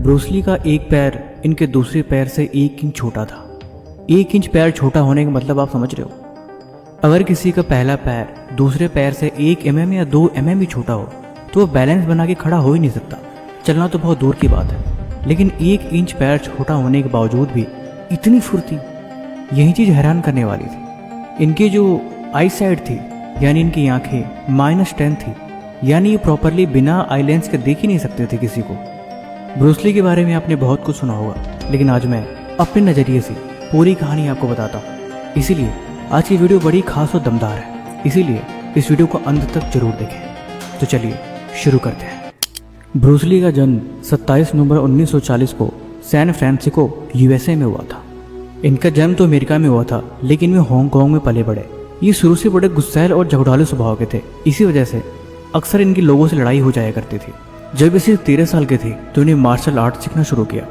Bruce Lee का एक पैर इनके दूसरे पैर से 1 इंच छोटा था। 1 इंच पैर छोटा होने का मतलब आप समझ रहे हो। अगर किसी का पहला पैर दूसरे पैर से 1 mm या 2 mm भी छोटा हो तो वो बैलेंस बना के खड़ा हो ही नहीं सकता। चलना तो बहुत दूर की बात है, लेकिन 1 इंच पैर छोटा होने के बावजूद भी इतनी फुर्ती, यही चीज़ हैरान करने वाली थी। इनकी जो आई साइड थी, यानी इनकी आंखें -10 थी, यानी ये प्रॉपरली बिना आई लेंस के देख ही नहीं सकते थे किसी को। ब्रूस ली के बारे में आपने बहुत कुछ सुना होगा, लेकिन आज मैं अपने नज़रिए से पूरी कहानी आपको बताता हूँ। इसीलिए आज की वीडियो बड़ी खास और दमदार है, इसीलिए इस वीडियो को अंत तक जरूर देखें। तो चलिए शुरू करते हैं। ब्रूस ली का जन्म 27 नवंबर 1940 को सैन फ्रांसिस्को USA में हुआ था। इनका जन्म तो अमेरिका में हुआ था, लेकिन वे हांगकांग में पले बड़े। ये शुरू से बड़े गुस्सैल और झगड़ालू स्वभाव के थे। इसी वजह से अक्सर इनकी लोगों से लड़ाई हो जाया करती थी। जब ये सिर्फ 13 साल के थे तो इन्हें मार्शल आर्ट सीखना शुरू किया।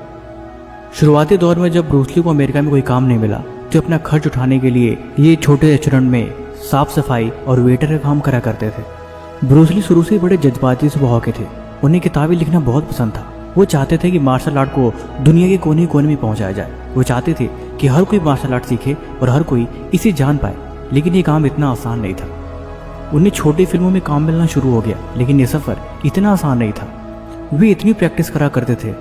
शुरुआती दौर में जब ब्रूस ली को अमेरिका में कोई काम नहीं मिला तो अपना खर्च उठाने के लिए ये छोटे रेस्टोरेंट में साफ सफाई और वेटर का काम करा करते थे। ब्रूस ली शुरू से बड़े जज्बाती स्वभाव के थे। उन्हें किताबें लिखना बहुत पसंद था। वो चाहते थे कि मार्शल आर्ट को दुनिया के कोने कोने में पहुंचाया जाए। वो चाहते थे कि हर कोई मार्शल आर्ट सीखे और हर कोई इसे जान पाए, लेकिन ये काम इतना आसान नहीं था। उन्हें छोटी फिल्मों में काम मिलना शुरू हो गया, लेकिन ये सफ़र इतना आसान नहीं था। वे इतनी प्रैक्टिस करा करते थे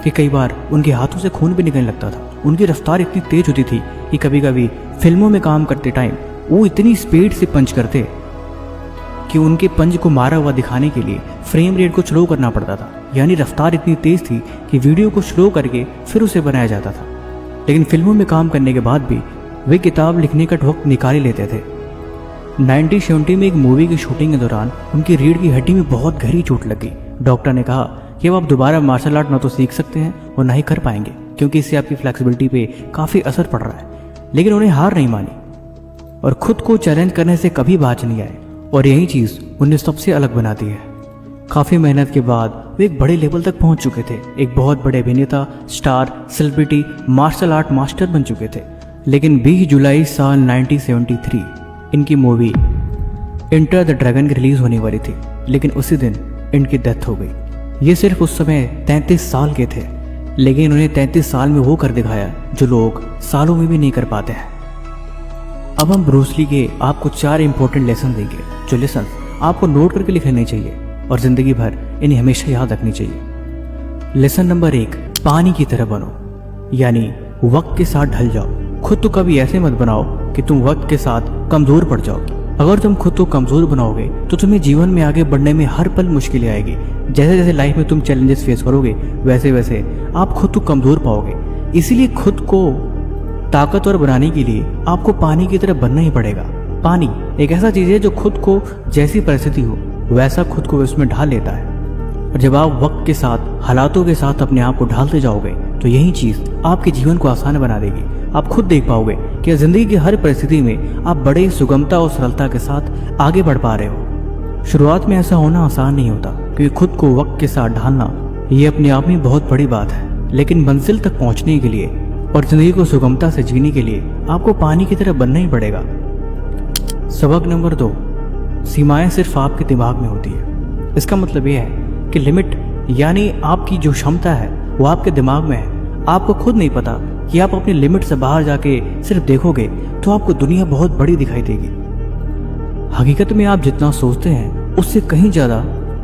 कि कई बार उनके हाथों से खून भी निकलने लगता था। उनकी रफ्तार इतनी तेज होती थी कि कभी कभी फिल्मों में काम करते टाइम वो इतनी स्पीड से पंच करते कि उनके पंच को मारा हुआ दिखाने के लिए फ्रेम रेट को स्लो करना पड़ता था। यानी रफ्तार इतनी तेज थी कि वीडियो को स्लो करके फिर उसे बनाया जाता था। लेकिन फिल्मों में काम करने के बाद भी वे किताब लिखने का वक्त निकाल ही लेते थे। 1970 में एक मूवी की शूटिंग के दौरान उनकी रीढ़ की हड्डी में बहुत गहरी चोट लगी। डॉक्टर ने कहा कि अब आप दोबारा मार्शल आर्ट ना तो सीख सकते हैं और ना ही कर पाएंगे, क्योंकि इससे आपकी फ्लेक्सिबिलिटी पे काफ़ी असर पड़ रहा है। लेकिन उन्हें हार नहीं मानी और खुद को चैलेंज करने से कभी बाज नहीं आए, और यही चीज़ उन्हें सबसे अलग बनाती है। काफ़ी मेहनत के बाद वे एक बड़े लेवल तक पहुंच चुके थे। एक बहुत बड़े अभिनेता, star, celebrity, martial art master बन चुके थे। लेकिन 20 जुलाई साल 1973 इनकी movie Enter the Dragon release होने वाली थी, लेकिन उसी दिन इनकी डेथ हो गई। ये सिर्फ उस समय 33 साल के थे, लेकिन उन्हें 33 साल में वो कर दिखाया जो लोग सालों में भी नहीं कर पाते हैं। अब हम ब्रूस ली के आपको 4 इंपॉर्टेंट लेसन देंगे, जो लेसन आपको नोट करके लिख लेने चाहिए और जिंदगी भर इन्हें हमेशा याद रखनी चाहिए। लेसन नंबर 1, पानी की तरह बनो, यानी वक्त के साथ ढल जाओ। खुद तो कभी ऐसे मत बनाओ कि तुम वक्त के साथ कमजोर पड़ जाओ। अगर तुम खुद को कमजोर बनाओगे तो तुम्हें जीवन में आगे बढ़ने में हर पल मुश्किलें आएगी। जैसे जैसे लाइफ में तुम चैलेंजेस फेस करोगे, वैसे वैसे आप खुद को कमजोर पाओगे। इसीलिए खुद को ताकतवर बनाने के लिए आपको पानी की तरह बनना ही पड़ेगा। पानी एक ऐसा चीज है जो खुद को जैसी परिस्थिति हो वैसा खुद को उसमें ढाल लेता है। और जब आप वक्त के साथ, हालातों के साथ अपने आप को ढालते जाओगे तो यही चीज आपके जीवन को आसान बना देगी। आप खुद देख पाओगे कि जिंदगी की हर परिस्थिति में आप बड़े सुगमता और सरलता के साथ आगे बढ़ पा रहे हो। शुरुआत में ऐसा होना आसान नहीं होता, क्योंकि खुद को वक्त के साथ ढालना ये अपने आप में बहुत बड़ी बात है। लेकिन मंजिल तक पहुंचने के लिए और जिंदगी को सुगमता से जीने के लिए आपको पानी की तरह बनना ही पड़ेगा। सबक नंबर 2, सीमाएं सिर्फ आपके दिमाग में होती है। इसका मतलब यह है कि लिमिट, यानी आपकी जो क्षमता है वो आपके दिमाग में है। आपको खुद नहीं पता कि आप अपनी लिमिट से बाहर जाके सिर्फ देखोगे तो आपको दुनिया बहुत बड़ी दिखाई देगी। हकीकत में आप जितना सोचते हैं उससे कहीं ज़्यादा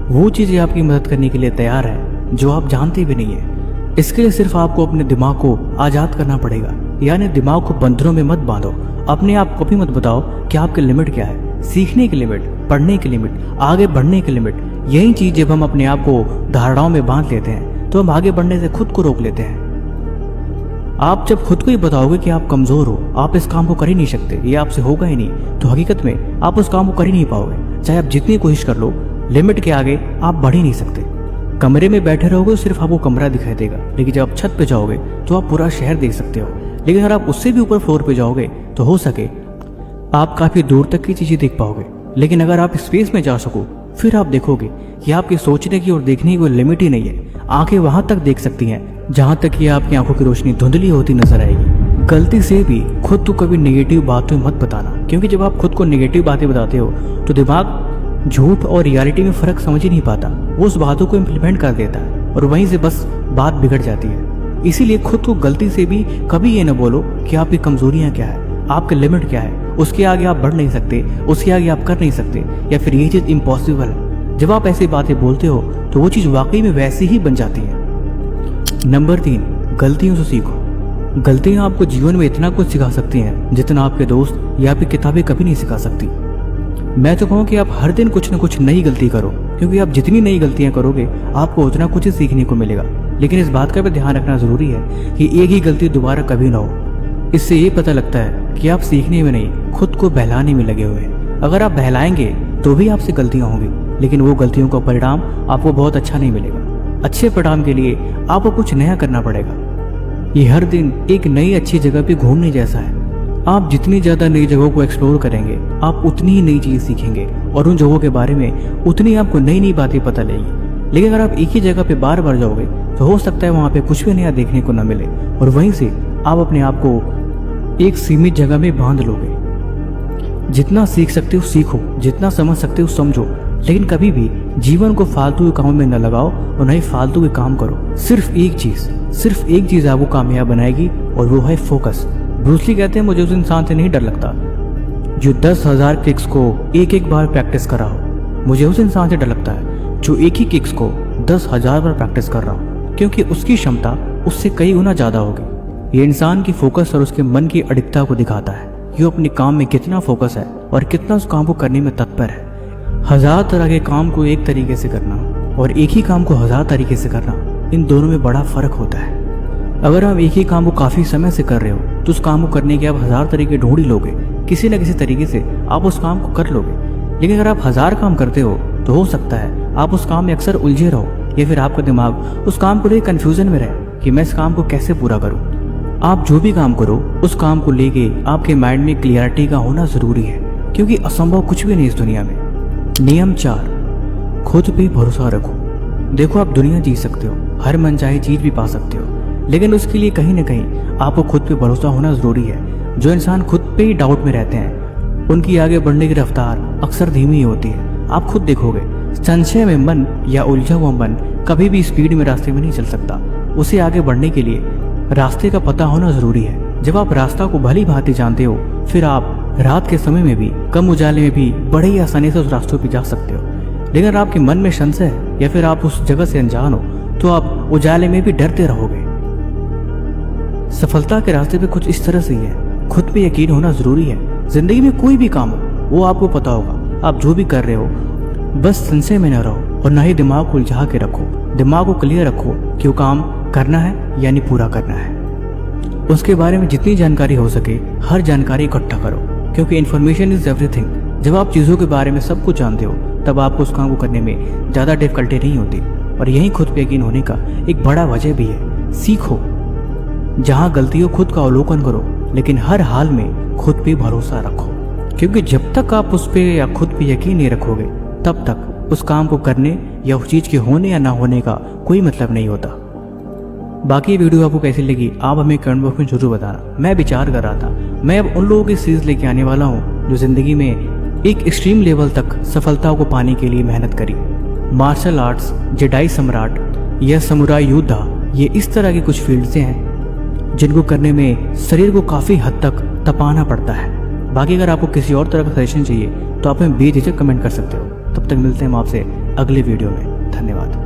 वो चीज़ें आपकी मदद करने के लिए तैयार है जो आप जानते भी नहीं है। इसके लिए सिर्फ आपको अपने दिमाग को आज़ाद करना पड़ेगा, यानी दिमाग को बंधनों में मत बांधो। अपने आप को भी मत बताओ कि आपकी लिमिट क्या है। सीखने की लिमिट, पढ़ने की लिमिट, आगे बढ़ने की लिमिट, यही चीज़ जब हम अपने आप को धारणाओं में बांध लेते हैं तो हम आगे बढ़ने से खुद को रोक लेते हैं। आप जब खुद को ही बताओगे कि आप कमजोर हो, आप इस काम को कर ही नहीं सकते, ये आपसे होगा ही नहीं, तो हकीकत में आप उस काम को कर ही नहीं पाओगे। चाहे आप जितनी कोशिश कर लो, लिमिट के आगे आप बढ़ ही नहीं सकते। कमरे में बैठे रहोगे तो सिर्फ आपको कमरा दिखाई देगा, लेकिन जब आप छत पे जाओगे तो आप पूरा शहर देख सकते हो। लेकिन अगर आप उससे भी ऊपर फ्लोर पे जाओगे तो हो सके आप काफी दूर तक की चीजें देख पाओगे। लेकिन अगर आप स्पेस में जा सको फिर आप देखोगे कि आपके सोचने की और देखने की कोई लिमिट ही नहीं है। आंखें वहां तक देख सकती हैं जहां तक कि आपकी आंखों की रोशनी धुंधली होती नजर आएगी। गलती से भी खुद को कभी नेगेटिव बातों में मत बताना, क्योंकि जब आप खुद को नेगेटिव बातें बताते हो तो दिमाग झूठ और रियलिटी में फर्क समझ ही नहीं पाता, वो उस बातों को इम्प्लीमेंट कर देता है। और वहीं से बस बात बिगड़ जाती है। इसीलिए खुद को गलती से भी कभी ये न बोलो कि आपकी कमजोरियां क्या है, आपके लिमिट क्या है, उसके आगे आप बढ़ नहीं सकते, उसके आगे आप कर नहीं सकते, या फिर ये चीज़ इम्पॉसिबल है। जब आप ऐसी बातें बोलते हो तो वो चीज़ वाकई में वैसी ही बन जाती है। नंबर 3, गलतियों से सीखो। गलतियां आपको जीवन में इतना कुछ सिखा सकती हैं जितना आपके दोस्त या आपकी किताबें कभी नहीं सिखा सकती। मैं तो कहूँ कि आप हर दिन कुछ न कुछ नई गलती करो, क्योंकि आप जितनी नई गलतियां करोगे आपको उतना कुछ ही सीखने को मिलेगा। लेकिन इस बात का भी ध्यान रखना जरूरी है कि एक ही गलती दोबारा कभी ना हो। इससे ये पता लगता है कि आप सीखने में नहीं, खुद को बहलाने में लगे हुए हैं। अगर आप बहलाएंगे तो भी आपसे गलतियां होंगी, लेकिन वो गलतियों का परिणाम आपको बहुत अच्छा नहीं मिलेगा। अच्छे परिणाम के लिए आपको कुछ नया करना पड़ेगा। ये हर दिन एक नई अच्छी जगह पे घूमने जैसा है। आप जितनी ज़्यादा नई जगहों को एक्सप्लोर करेंगे आप उतनी ही नई चीज़ सीखेंगे और उन जगहों के बारे में उतनी आपको नई नई बातें पता लगेगी। लेकिन अगर आप एक ही जगह पे बार बार जाओगे तो हो सकता है वहाँ पे कुछ भी नया देखने को न मिले और वहीं से आप अपने आप को एक सीमित जगह में बांध लोगे। जितना सीख सकते हो सीखो, जितना समझ सकते हो समझो, लेकिन कभी भी जीवन को फालतू के कामों में न लगाओ और न ही फालतू के काम करो। सिर्फ एक चीज आपको कामयाब बनाएगी और वो है फोकस। ब्रूस ली कहते हैं मुझे उस इंसान से नहीं डर लगता जो 10,000 किक्स को एक एक बार प्रैक्टिस कर रहा हो, मुझे उस इंसान से डर लगता है जो एक ही किक्स को 10,000 बार प्रैक्टिस कर रहा हो, क्योंकि उसकी क्षमता उससे कई गुना ज्यादा होगी। ये इंसान की फोकस और उसके मन की अडिगता को दिखाता है कि वो अपने काम में कितना फोकस है और कितना उस काम को करने में तत्पर है। 1000 तरह के काम को एक तरीके से करना और एक ही काम को 1000 तरीके से करना, इन दोनों में बड़ा फर्क होता है। अगर आप एक ही काम को काफी समय से कर रहे हो तो उस काम को करने के आप 1000 तरीके ढूंढ ही लोगे, किसी न किसी तरीके से आप उस काम को कर लोगे। लेकिन अगर आप 1000 काम करते हो तो हो सकता है आप उस काम में अक्सर उलझे रहो या फिर आपका दिमाग उस काम को लेकर कंफ्यूजन में रहे कि मैं इस काम को कैसे पूरा करूं। आप जो भी काम करो उस काम को लेके आपके माइंड में क्लियरिटी का होना जरूरी है, क्योंकि असंभव कुछ भी नहीं इस दुनिया में। नियम 4, खुद पे भरोसा रखो। देखो आप दुनिया जी सकते हो, हर मनचाही चीज भी पा सकते हो, लेकिन उसके लिए कहीं ना कहीं आपको खुद पे भरोसा होना जरूरी है। जो इंसान खुद पे ही डाउट में रहते हैं उनकी आगे बढ़ने की रफ्तार अक्सर धीमी ही होती है। आप खुद देखोगे, संशय में मन या उलझा हुआ मन कभी भी स्पीड में रास्ते में नहीं चल सकता। उसे आगे बढ़ने के लिए रास्ते का पता होना जरूरी है। जब आप रास्ता को भली भांति जानते हो फिर आप रात के समय में भी, कम उजाले में भी बड़े ही आसानी से उस रास्तों पर जा सकते हो। लेकिन अगर आपके मन में संशय है या फिर आप उस जगह से अनजान हो तो आप उजाले में भी डरते रहोगे। सफलता के रास्ते पे कुछ इस तरह से ही है, खुद पे यकीन होना जरूरी है। जिंदगी में कोई भी काम हो वो आपको पता होगा, आप जो भी कर रहे हो बस संशय में न रहो और ना ही दिमाग को उलझा के रखो। दिमाग को क्लियर रखो कि वो काम करना है यानी पूरा करना है। उसके बारे में जितनी जानकारी हो सके हर जानकारी इकट्ठा करो, क्योंकि इन्फॉर्मेशन इज एवरीथिंग। जब आप चीज़ों के बारे में सब कुछ जानते हो तब आपको उस काम को करने में ज़्यादा डिफिकल्टी नहीं होती, और यही खुद पे यकीन होने का एक बड़ा वजह भी है। सीखो, जहाँ गलती हो खुद का अवलोकन करो, लेकिन हर हाल में खुद पे भरोसा रखो, क्योंकि जब तक आप उस पे या खुद पे यकीन नहीं रखोगे तब तक उस काम को करने या उस चीज़ के होने या ना होने का कोई मतलब नहीं होता। बाकी वीडियो आपको कैसी लगी आप हमें कमेंट बॉक्स में जरूर बताना। मैं विचार कर रहा था मैं अब उन लोगों की सीरीज लेके आने वाला हूँ जो जिंदगी में एक एक्सट्रीम लेवल तक सफलता को पाने के लिए मेहनत करी। मार्शल आर्ट्स, जेडाई सम्राट या समुराई योद्धा, ये इस तरह की कुछ फील्ड्स हैं जिनको करने में शरीर को काफ़ी हद तक तपाना पड़ता है। बाकी अगर आपको किसी और तरह का सजेशन चाहिए तो आप हमें बेझिझक कमेंट कर सकते हो। तब तक मिलते हैं हम आपसे अगले वीडियो में। धन्यवाद।